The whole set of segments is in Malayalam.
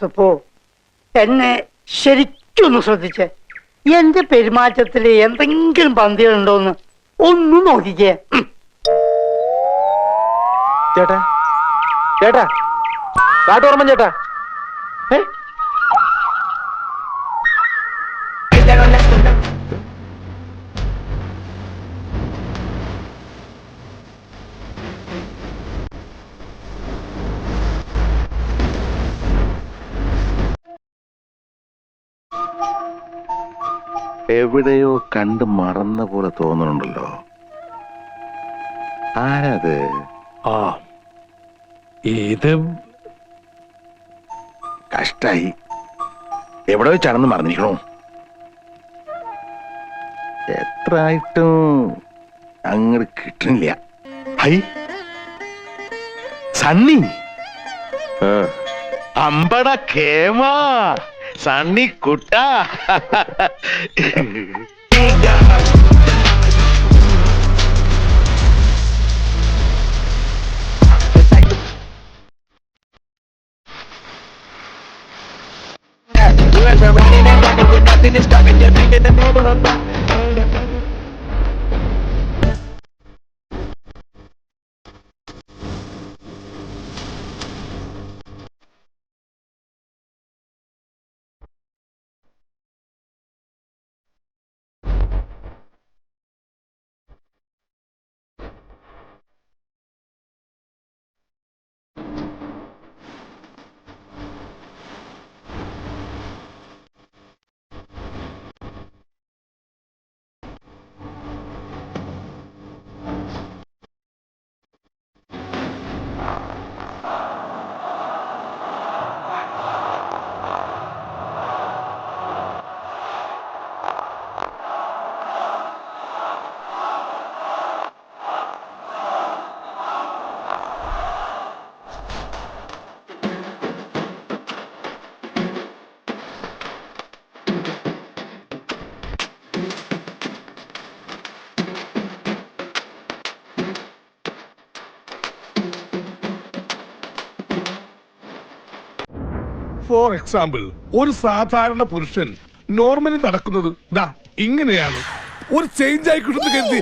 ഔസപ്പോ, എന്നെ ശരിക്കൊന്ന് ശ്രദ്ധിച്ചേ. എന്റെ പെരുമാറ്റത്തില് എന്തെങ്കിലും പന്തികളുണ്ടോന്ന് ഒന്ന് നോക്കിക്കേ. ചേട്ടാ ചേട്ടാ കാട്ടോർമ്മൻ ചേട്ടാ, എവിടെയോ കണ്ട് മറന്ന പോലെ തോന്നുന്നുണ്ടല്ലോ. ആരത്? ആ ഇത് കഷ്ടായി. എവിടെ വെച്ചാണെന്ന് മറന്നിരിക്കണോ? എത്ര ആയിട്ടും അങ്ങോട്ട് കിട്ടണില്ല. ഹൈ സണ്ണി, അമ്പട കേമാ സണ്ണി കുട്ട. ഫോർ എക്സാമ്പിൾ, ഒരു സാധാരണ പുരുഷൻ നോർമലി നടക്കുന്നത് ദാ ഇങ്ങനെയാണ്. ഒരു ചേഞ്ച് ആയി കിട്ടുന്നു കരുതി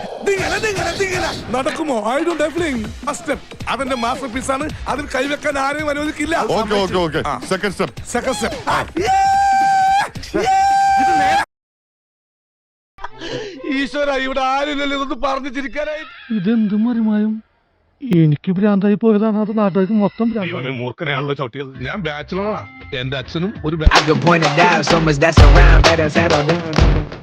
നടക്കുമോ? I don't have feeling. First step അതെന്റെ മാസ്റ്റർ പീസ് ആണ്. അതിൽ കൈവെക്കാൻ ആരെയും അനുവദിക്കില്ല. സെക്കൻഡ് സ്റ്റെപ്പ് ഈശ്വര, ഇവിടെ ആരില്ലല്ലോ ഇതൊന്ന് പറഞ്ഞു ചിരിക്കാനായി. ഇതെന്തും മറിമായും എനിക്ക് ഭ്രാന്തായി പോയതാണ്. അത് നാട്ടുകാർക്ക് മൊത്തം മൂർഖനെയാണല്ലോ ചവിട്ടിയത്. ഞാൻ ബാച്ചിലറാണ്. എന്റെ അച്ഛനും ഒരു I could point it out so much that's around, better settle down.